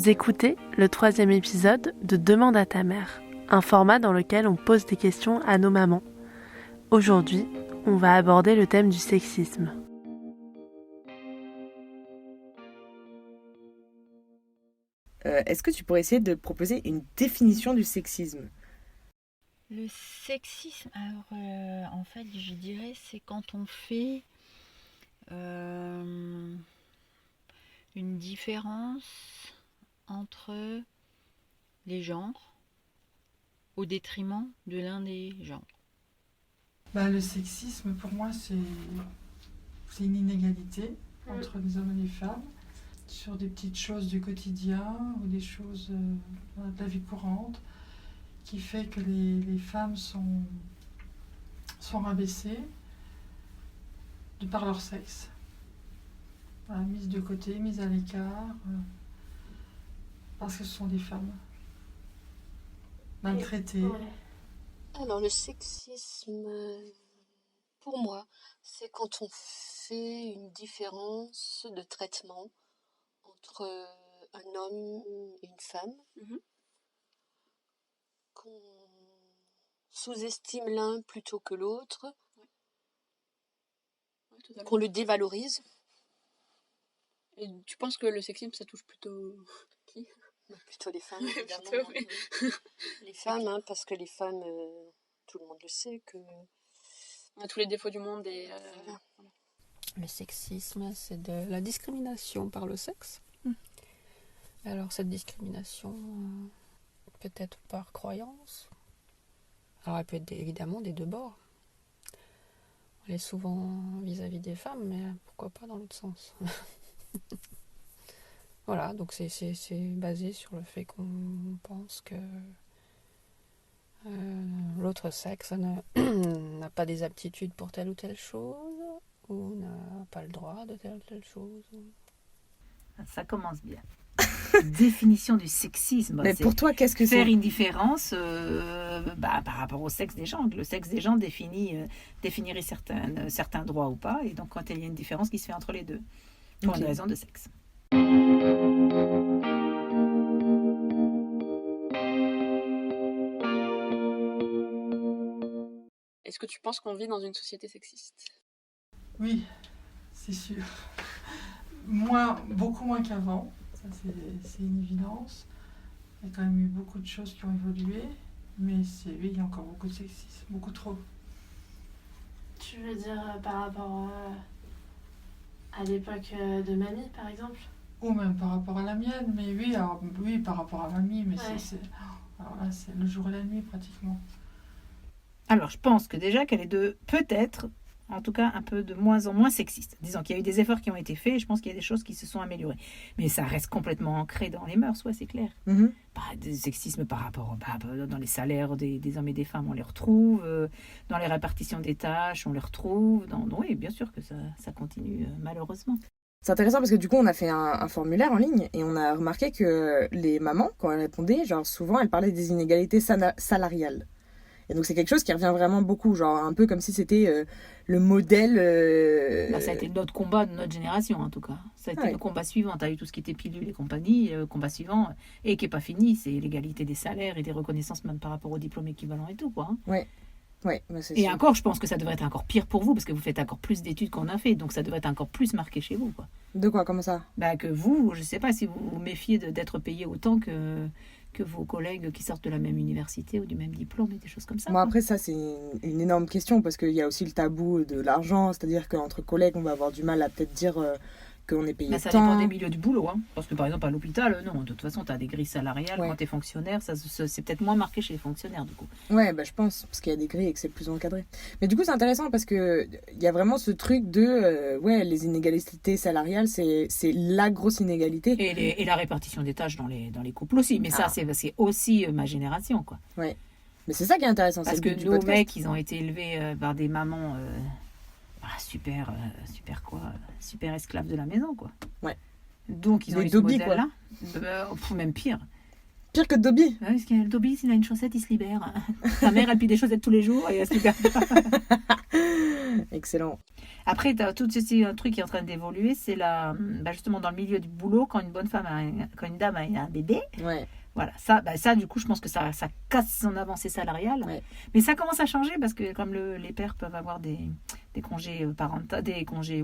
Vous écoutez le 3e épisode de Demande à ta mère, un format dans lequel on pose des questions à nos mamans. Aujourd'hui, on va aborder le thème du sexisme. Est-ce que tu pourrais essayer de proposer une définition du sexisme ? Le sexisme, alors en fait je dirais c'est quand on fait une différence entre les genres au détriment de l'un des genres. Le sexisme, pour moi, c'est une inégalité entre les hommes et les femmes sur des petites choses du quotidien ou des choses de la vie courante qui fait que les femmes sont rabaissées de par leur sexe. Voilà, mises de côté, mises à l'écart, parce que ce sont des femmes. Maltraitées. Alors le sexisme, pour moi, c'est quand on fait une différence de traitement entre un homme et une femme, qu'on sous-estime l'un plutôt que l'autre, qu'on le dévalorise. Et tu penses que le sexisme, ça touche plutôt qui ? Plutôt les femmes, évidemment. Plutôt, oui. Les femmes, parce que les femmes, tout le monde le sait, que... On a tous les défauts du monde et... Voilà. Le sexisme, c'est de la discrimination par le sexe. Alors cette discrimination, peut-être par croyance. Alors elle peut être évidemment des deux bords. Elle est souvent vis-à-vis des femmes, mais pourquoi pas dans l'autre sens. Voilà, donc c'est basé sur le fait qu'on pense que l'autre sexe n'a pas des aptitudes pour telle ou telle chose, ou n'a pas le droit de telle ou telle chose. Ça commence bien. Définition du sexisme. Mais pour toi, qu'est-ce que c'est ? Faire une différence par rapport au sexe des gens. Le sexe des gens définirait certains droits ou pas. Et donc, quand il y a une différence qui se fait entre les deux, pour une raison de sexe. Est-ce que tu penses qu'on vit dans une société sexiste ? Oui, c'est sûr. Beaucoup moins qu'avant, ça c'est une évidence. Il y a quand même eu beaucoup de choses qui ont évolué, mais oui, il y a encore beaucoup de sexisme, beaucoup trop. Tu veux dire par rapport à l'époque de mamie, par exemple ? Ou même par rapport à la mienne, mais oui, par rapport à mamie, mais Ouais. alors là, c'est le jour et la nuit pratiquement. Alors, je pense que déjà qu'elle est peut-être, en tout cas, un peu de moins en moins sexiste. Disons qu'il y a eu des efforts qui ont été faits et je pense qu'il y a des choses qui se sont améliorées. Mais ça reste complètement ancré dans les mœurs, c'est clair. Des sexismes par rapport dans les salaires des hommes et des femmes, on les retrouve. Dans les répartitions des tâches, on les retrouve. Oui, bien sûr que ça continue, malheureusement. C'est intéressant parce que du coup, on a fait un formulaire en ligne et on a remarqué que les mamans, quand elles répondaient, souvent, elles parlaient des inégalités salariales. Et donc, c'est quelque chose qui revient vraiment beaucoup, un peu comme si c'était le modèle... Ça a été notre combat de notre génération, en tout cas. Ça a été le combat suivant. Tu as eu tout ce qui était pilule et compagnie. Le combat suivant, et qui n'est pas fini, c'est l'égalité des salaires et des reconnaissances, même par rapport aux diplômes équivalents et tout, quoi. C'est et sûr. encore, je pense que ça devrait être encore pire pour vous, parce que vous faites encore plus d'études qu'on a fait, donc ça devrait être encore plus marqué chez vous, quoi. De quoi, comment ça ? Que vous, je ne sais pas si vous vous méfiez d'être payé autant que vos collègues qui sortent de la même université ou du même diplôme et des choses comme ça. Moi, après, ça, c'est une énorme question, parce qu'il y a aussi le tabou de l'argent, c'est-à-dire qu'entre collègues, on va avoir du mal à peut-être dire qu'on est payé ça tant. dépend des milieux du boulot, parce que par exemple à l'hôpital, non, de toute façon tu as des grilles salariales. Quand tu es fonctionnaire, c'est peut-être moins marqué chez les fonctionnaires du coup. Je pense, parce qu'il y a des grilles et que c'est plus encadré. Mais du coup c'est intéressant parce que il y a vraiment ce truc de les inégalités salariales, c'est la grosse inégalité. Et la répartition des tâches dans les couples aussi, mais ça c'est aussi ma génération, quoi. Mais c'est ça qui est intéressant, parce que nos mecs ils ont été élevés par des mamans super esclaves de la maison, quoi. Donc ils ont eu ce modèle-là. Même pire. Pire que Dobby. Parce que le Dobby, s'il a une chaussette, il se libère. Sa mère, elle plie des chaussettes tous les jours et elle se libère. Excellent. Après, tu as tout ceci, un truc qui est en train d'évoluer, c'est justement dans le milieu du boulot, quand une dame a un bébé, Ouais. voilà, ça, du coup, je pense que ça casse son avancée salariale. Ouais. Mais ça commence à changer parce que comme les pères peuvent avoir des congés parentaux, des congés,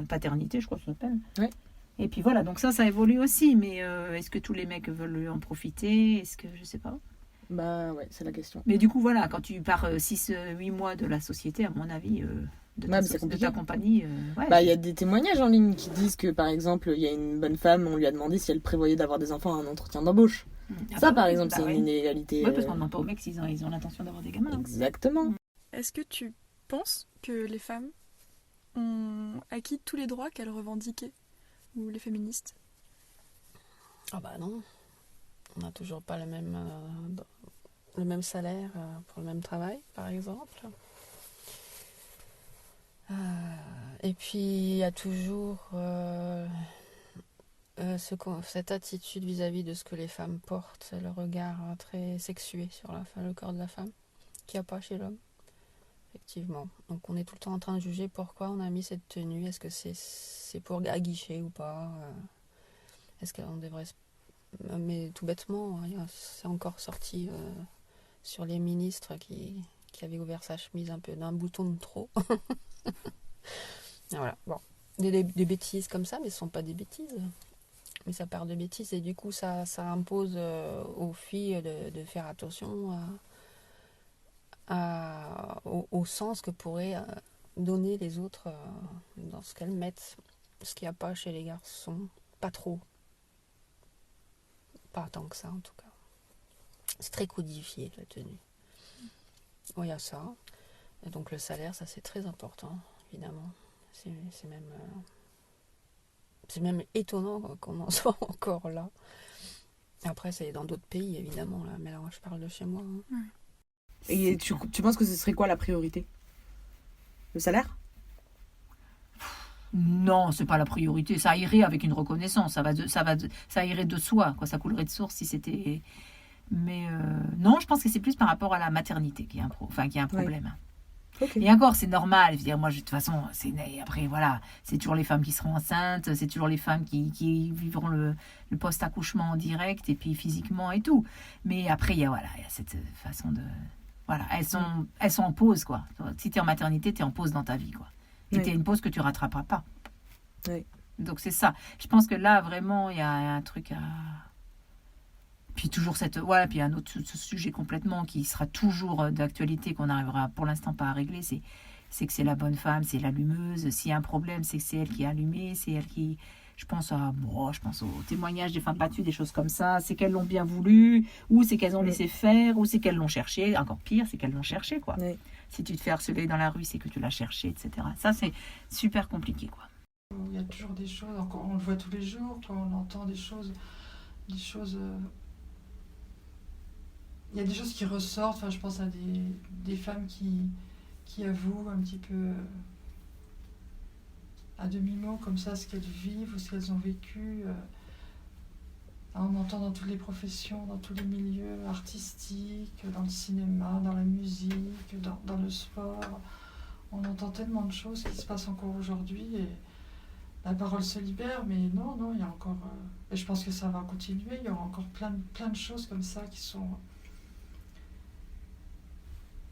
paternité, je crois que ça s'appelle. Ouais. Et puis voilà, donc ça évolue aussi. Mais est-ce que tous les mecs veulent en profiter? Est-ce que, je sais pas. Bah ouais, c'est la question. Mais du coup, voilà, quand tu pars 6-8 mois de la société, à mon avis, de ta compagnie... Il y a des témoignages en ligne qui disent que, par exemple, il y a une bonne femme, on lui a demandé si elle prévoyait d'avoir des enfants à un entretien d'embauche. Par exemple, c'est une inégalité. Oui, parce qu'on demande pas aux mecs s'ils ont l'intention d'avoir des gamins. Exactement. Est-ce que tu penses que les femmes ont acquis tous les droits qu'elles revendiquaient, ou les féministes? Ah bah non, on n'a toujours pas le même salaire pour le même travail, par exemple. Et puis il y a toujours cette attitude vis-à-vis de ce que les femmes portent, le regard très sexué sur le corps de la femme, qu'il n'y a pas chez l'homme, effectivement. Donc on est tout le temps en train de juger pourquoi on a mis cette tenue, est-ce que c'est pour aguicher ou pas, est-ce qu'on devrait... Mais tout bêtement, c'est encore sorti sur les ministres qui avaient ouvert sa chemise un peu d'un bouton de trop. Voilà, bon. Des bêtises comme ça, mais ce ne sont pas des bêtises. Mais ça part de bêtises et du coup ça impose aux filles de faire attention au sens que pourraient donner les autres dans ce qu'elles mettent. Ce qu'il n'y a pas chez les garçons, pas trop. Pas tant que ça en tout cas. C'est très codifié la tenue. Il y a ça. Et donc le salaire, ça c'est très important, évidemment. C'est même étonnant qu'on en soit encore là. Après, c'est dans d'autres pays, évidemment, là. Mais là, je parle de chez moi. Hein. Et tu penses que ce serait quoi la priorité? Le salaire? Non, c'est pas la priorité. Ça irait avec une reconnaissance. Ça irait de soi, quoi. Ça coulerait de source si c'était... Mais non, je pense que c'est plus par rapport à la maternité qu'il y a un problème. Ouais. Okay. Et encore, c'est normal. Je veux dire, moi, de toute façon, après, voilà, c'est toujours les femmes qui seront enceintes, c'est toujours les femmes qui vivront le post-accouchement en direct, et puis physiquement et tout. Mais après, il y a cette façon de... Voilà, elles sont en pause, quoi. Si tu es en maternité, tu es en pause dans ta vie, quoi. Et tu es une pause que tu rattraperas pas. Oui. Donc, c'est ça. Je pense que là, vraiment, il y a un truc à... Puis toujours puis il y a un autre sujet complètement qui sera toujours d'actualité, qu'on n'arrivera pour l'instant pas à régler, c'est que c'est la bonne femme, c'est l'allumeuse. S'il y a un problème, c'est que c'est elle qui a allumé, c'est elle qui... Je pense aux témoignages des femmes battues, des choses comme ça. C'est qu'elles l'ont bien voulu, ou c'est qu'elles ont laissé faire, ou c'est qu'elles l'ont cherché. Encore pire, c'est qu'elles l'ont cherché, quoi. Oui. Si tu te fais harceler dans la rue, c'est que tu l'as cherché, etc. Ça, c'est super compliqué, quoi. Il y a toujours des choses, encore, on le voit tous les jours, quand on entend des choses... Il y a des choses qui ressortent, enfin, je pense à des femmes qui avouent un petit peu à demi-mot comme ça ce qu'elles vivent ou ce qu'elles ont vécu. On entend dans toutes les professions, dans tous les milieux artistiques, dans le cinéma, dans la musique, dans le sport. On entend tellement de choses qui se passent encore aujourd'hui et la parole se libère, mais non, il y a encore... et je pense que ça va continuer, il y aura encore plein de choses comme ça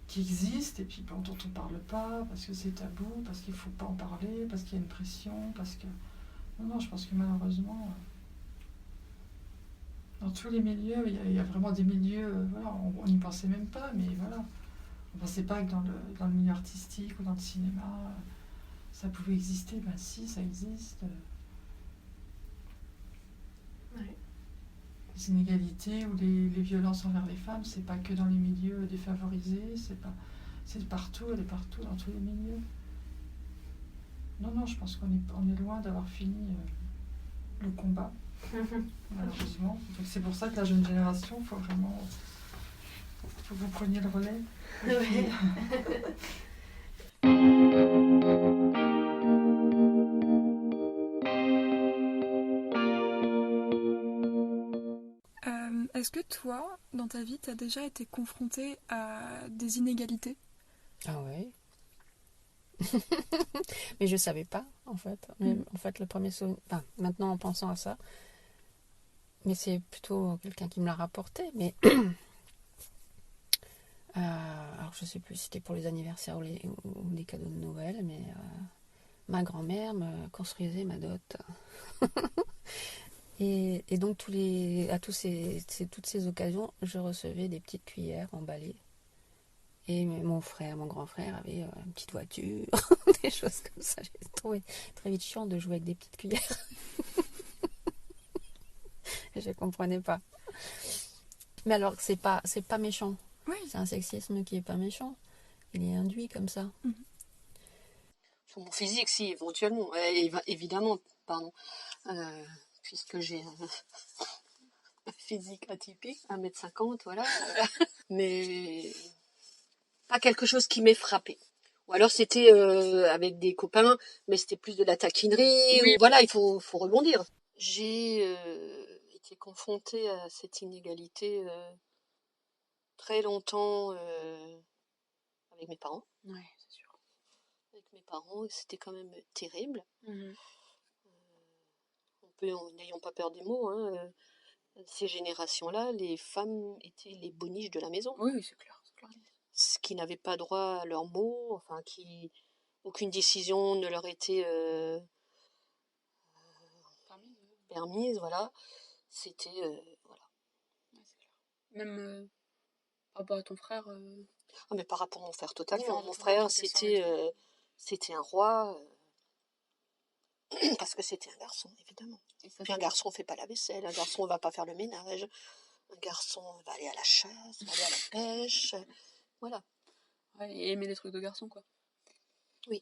qui existent et puis dont on ne parle pas parce que c'est tabou, parce qu'il ne faut pas en parler, parce qu'il y a une pression, parce que... Non, je pense que malheureusement, dans tous les milieux, il y a vraiment des milieux, voilà, on n'y pensait même pas, mais voilà. On ne pensait pas que dans le milieu artistique ou dans le cinéma, ça pouvait exister. Ben si, ça existe. Ouais. Les inégalités ou les violences envers les femmes, c'est pas que dans les milieux défavorisés, c'est partout, elle est partout, dans tous les milieux. Non, je pense qu'on est loin d'avoir fini le combat, malheureusement. Donc c'est pour ça que la jeune génération, il faut que vous preniez le relais. Est-ce que toi, dans ta vie, tu as déjà été confrontée à des inégalités? Ah ouais. Mais je savais pas, en fait. Mais en fait, le premier souvenir... Enfin, maintenant, en pensant à ça, mais c'est plutôt quelqu'un qui me l'a rapporté. Mais alors, je sais plus si c'était pour les anniversaires ou les cadeaux de Noël, mais ma grand-mère me construisait ma dot. Et donc, toutes ces occasions, je recevais des petites cuillères emballées. Et mon grand frère avait une petite voiture, des choses comme ça. J'ai trouvé très vite chiant de jouer avec des petites cuillères. Je comprenais pas. Mais alors, c'est pas méchant. Oui. C'est un sexisme qui est pas méchant. Il est induit comme ça. Sur mon physique, si, éventuellement. Évidemment, pardon. Puisque j'ai un physique atypique, 1m50, voilà. Mais pas quelque chose qui m'ait frappé. Ou alors c'était avec des copains, mais c'était plus de la taquinerie. Oui. Voilà, il faut rebondir. J'ai été confrontée à cette inégalité très longtemps avec mes parents. Ouais, c'est sûr. Avec mes parents, c'était quand même terrible. Mhm. N'ayons pas peur des mots, hein, ces générations-là, les femmes étaient les boniches de la maison. Oui, c'est clair. Qui n'avaient pas droit à leurs mots, enfin, aucune décision ne leur était permise, voilà. C'était, voilà. Ouais, c'est clair. Même par rapport à ton frère. Ah, mais par rapport à mon frère, totalement. Oui, Mon ton frère, frère, c'était un roi, parce que c'était un garçon, évidemment. Puis un garçon fait pas la vaisselle, un garçon va pas faire le ménage, un garçon va aller à la chasse, va aller à la pêche, voilà. Ouais, et aimer les trucs de garçon, quoi. Oui.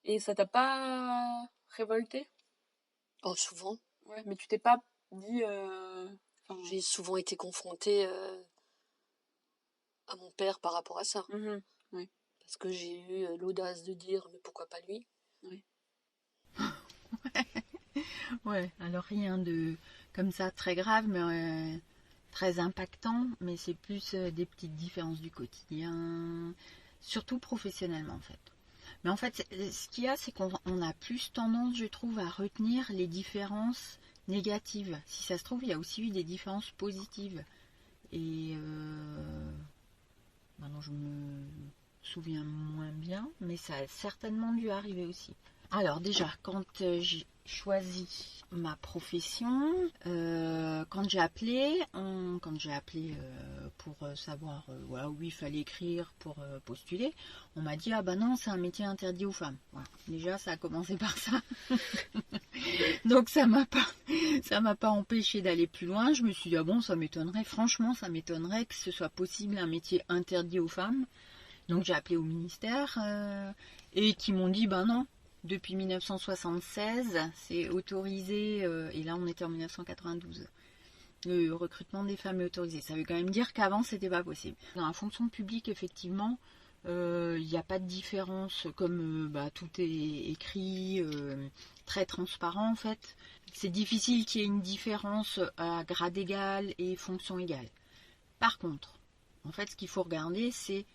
Et ça t'a pas révolté? Oh, souvent. Ouais, mais tu t'es pas dit... J'ai souvent été confrontée à mon père par rapport à ça. Oui. Parce que j'ai eu l'audace de dire, mais pourquoi pas lui? Oui. Ouais, alors rien de comme ça très grave, mais très impactant, mais c'est plus des petites différences du quotidien, surtout professionnellement en fait. Mais en fait, ce qu'il y a, c'est qu'on a plus tendance, je trouve, à retenir les différences négatives. Si ça se trouve, il y a aussi eu des différences positives. Et maintenant, je me souviens moins bien, mais ça a certainement dû arriver aussi. Alors déjà, quand j'ai choisi ma profession, quand j'ai appelé pour savoir voilà, où il fallait écrire pour postuler, on m'a dit ah ben non, c'est un métier interdit aux femmes. Voilà. Déjà, ça a commencé par ça. Donc ça m'a pas empêché d'aller plus loin. Je me suis dit ah bon, franchement ça m'étonnerait que ce soit possible un métier interdit aux femmes. Donc j'ai appelé au ministère et qui m'ont dit ben non. Depuis 1976, c'est autorisé, et là on était en 1992, le recrutement des femmes est autorisé. Ça veut quand même dire qu'avant c'était pas possible. Dans la fonction publique, effectivement, il n'y a pas de différence, comme tout est écrit, très transparent en fait. C'est difficile qu'il y ait une différence à grade égal et fonction égale. Par contre, en fait ce qu'il faut regarder, c'est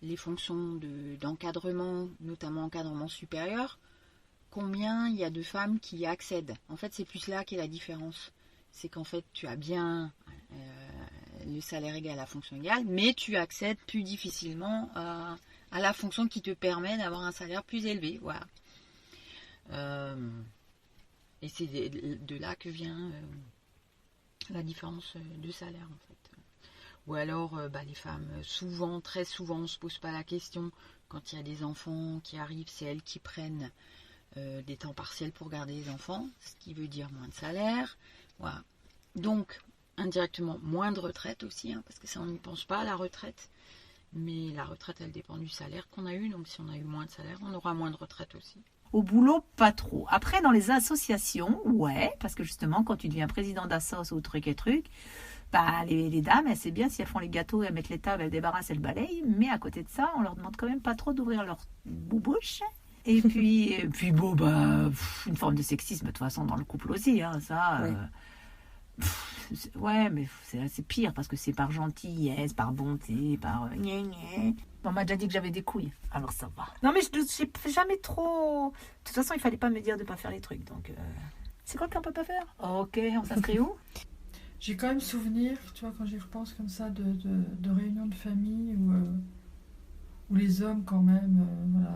les fonctions d'encadrement, notamment encadrement supérieur, combien il y a de femmes qui y accèdent. En fait, c'est plus là qu'est la différence. C'est qu'en fait, tu as bien le salaire égal à la fonction égale, mais tu accèdes plus difficilement à la fonction qui te permet d'avoir un salaire plus élevé. Voilà. Et c'est de là que vient la différence de salaire, en fait. Ou alors, les femmes, très souvent, on ne se pose pas la question. Quand il y a des enfants qui arrivent, c'est elles qui prennent des temps partiels pour garder les enfants, ce qui veut dire moins de salaire. Voilà. Donc, indirectement, moins de retraite aussi, hein, parce que ça, on n'y pense pas, la retraite. Mais la retraite, elle dépend du salaire qu'on a eu. Donc, si on a eu moins de salaire, on aura moins de retraite aussi. Au boulot, pas trop. Après, dans les associations, ouais, parce que justement, quand tu deviens président d'assos ou truc et truc, les dames, c'est bien si elles font les gâteaux, elles mettent les tables, elles débarrassent, elles balayent, mais à côté de ça, on leur demande quand même pas trop d'ouvrir leur boubouche. Et puis une forme de sexisme, de toute façon, dans le couple aussi, hein, ça... Ouais, mais c'est pire, parce que c'est par gentillesse, par bonté, par... On m'a déjà dit que j'avais des couilles, alors ça va. Non, mais je n'ai jamais trop... De toute façon, il fallait pas me dire de pas faire les trucs, donc... C'est quoi qu'on peut pas faire? Ok, on s'inscrit où? J'ai quand même souvenir, tu vois, quand j'y repense comme ça, de réunions de famille où les hommes, quand même,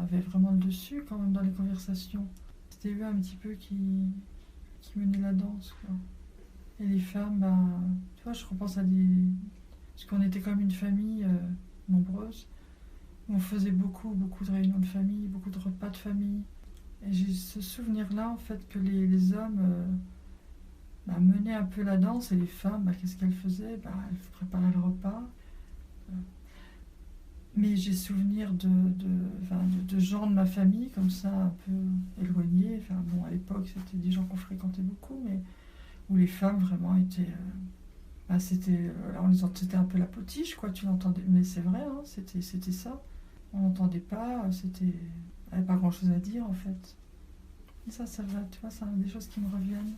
avaient vraiment le dessus, quand même, dans les conversations. C'était eux un petit peu qui menaient la danse, quoi. Et les femmes, tu vois, je repense à des... Parce qu'on était comme une famille nombreuse. On faisait beaucoup de réunions de famille, beaucoup de repas de famille. Et j'ai ce souvenir-là, en fait, que les hommes menaient un peu la danse et les femmes, qu'est-ce qu'elles faisaient? Elles préparaient le repas. Mais j'ai souvenir de gens de ma famille, comme ça, un peu éloignés. Enfin, bon, à l'époque, c'était des gens qu'on fréquentait beaucoup, mais où les femmes vraiment étaient... c'était un peu la potiche, quoi, tu l'entendais. Mais c'est vrai, hein, c'était ça. On n'entendait pas, il n'y avait pas grand-chose à dire, en fait. Et ça va, tu vois, c'est des choses qui me reviennent.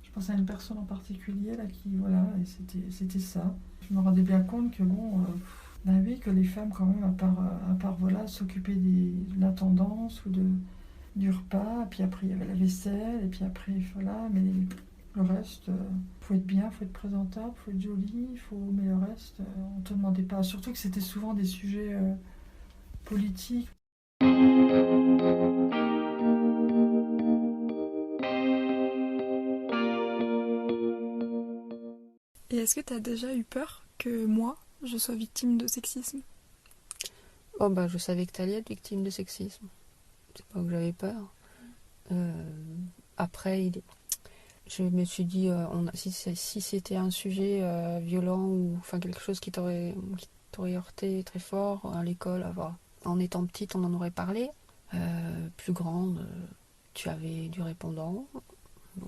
Je pense à une personne en particulier, là, et c'était ça. Je me rendais bien compte que, oui, que les femmes, quand même, à part s'occuper de l'intendance ou du repas, puis après, il y avait la vaisselle, et puis après, voilà, mais... Le reste, faut être bien, faut être présentable, faut être joli, mais le reste, on te demandait pas. Surtout que c'était souvent des sujets politiques. Et est-ce que tu as déjà eu peur que moi, je sois victime de sexisme? Oh je savais que tu allais être victime de sexisme. C'est pas que j'avais peur. Après, je me suis dit, si c'était un sujet violent ou quelque chose qui t'aurait heurté très fort à l'école, en étant petite, on en aurait parlé. Plus grande, tu avais du répondant.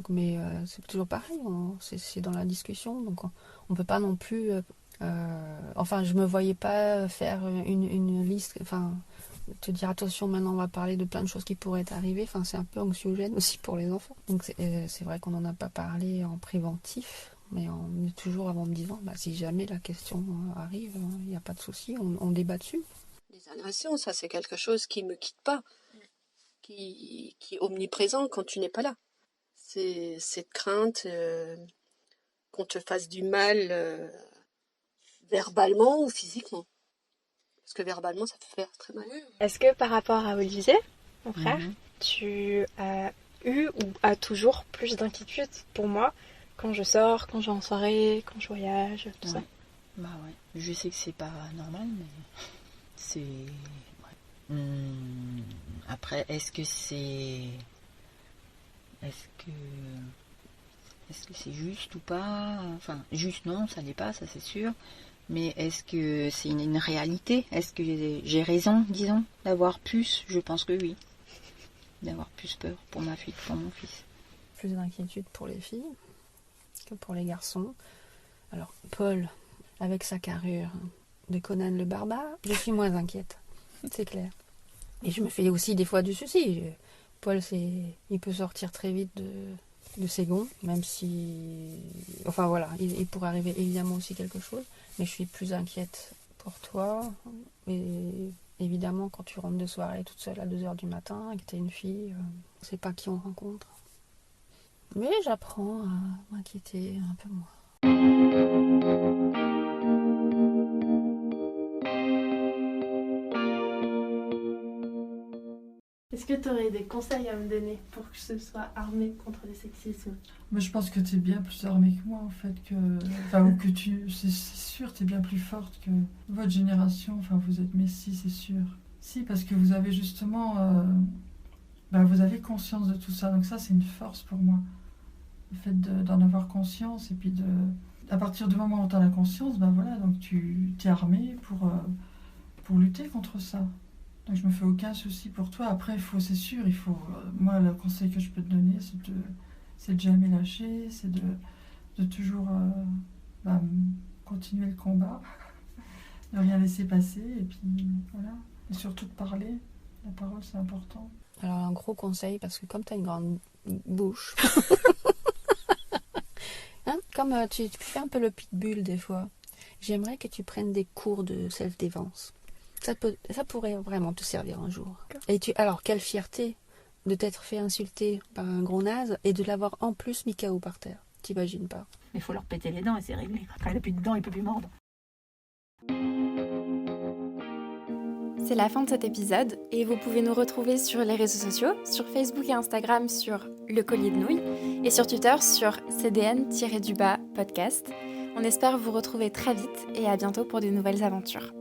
Mais c'est toujours pareil, c'est dans la discussion. Donc on peut pas non plus... je me voyais pas faire une liste... te dire attention, maintenant on va parler de plein de choses qui pourraient t'arriver. C'est un peu anxiogène aussi pour les enfants. Donc c'est vrai qu'on n'en a pas parlé en préventif, mais toujours avant me disant si jamais la question arrive, il n'y a pas de souci, on débat dessus. Les agressions, ça c'est quelque chose qui me quitte pas, qui est omniprésent quand tu n'es pas là. C'est cette crainte qu'on te fasse du mal verbalement ou physiquement. Parce que verbalement, ça peut faire très mal. Est-ce que par rapport à Olivier, mon frère, tu as eu ou as toujours plus d'inquiétude pour moi quand je sors, quand je vais en soirée, quand je voyage, tout ça? Ouais. Je sais que c'est pas normal, mais c'est... Ouais. Après, est-ce que c'est juste ou pas? Juste non, ça l'est pas, ça c'est sûr. Mais est-ce que c'est une réalité? Est-ce que j'ai raison, disons, d'avoir plus? Je pense que oui. D'avoir plus peur pour ma fille que pour mon fils. Plus d'inquiétude pour les filles que pour les garçons. Alors, Paul, avec sa carrure de Conan le barbare, je suis moins inquiète. C'est clair. Et je me fais aussi des fois du souci. Paul, il peut sortir très vite de ses gonds, même si... il pourrait arriver évidemment aussi quelque chose. Mais je suis plus inquiète pour toi. Et évidemment, quand tu rentres de soirée toute seule à 2h du matin, et que tu es une fille, on ne sait pas qui on rencontre. Mais j'apprends à m'inquiéter un peu moins. Est-ce que tu aurais des conseils à me donner pour que je sois armée contre le sexisme? Mais je pense que tu es bien plus armée que moi, en fait. C'est sûr, tu es bien plus forte que votre génération. Vous êtes Messi, c'est sûr. Si, parce que vous avez justement... vous avez conscience de tout ça. Donc ça, c'est une force pour moi. Le fait d'en avoir conscience. Et puis, à partir du moment où tu as la conscience, donc tu es armée pour lutter contre ça. Donc je me fais aucun souci pour toi. Après, c'est sûr, moi, le conseil que je peux te donner, c'est de jamais lâcher, c'est de toujours continuer le combat, de rien laisser passer, et puis voilà. Et surtout de parler. La parole, c'est important. Alors, un gros conseil, parce que comme tu as une grande bouche, comme tu fais un peu le pitbull des fois, j'aimerais que tu prennes des cours de self-défense. Ça pourrait vraiment te servir un jour. Et alors, quelle fierté de t'être fait insulter par un gros naze et de l'avoir en plus mis KO par terre. T'imagines pas. Il faut leur péter les dents et c'est réglé. Quand il n'a plus de dents, il peut plus mordre. C'est la fin de cet épisode et vous pouvez nous retrouver sur les réseaux sociaux, sur Facebook et Instagram sur Le Collier de Nouilles et sur Twitter sur CDN-podcast. On espère vous retrouver très vite et à bientôt pour de nouvelles aventures.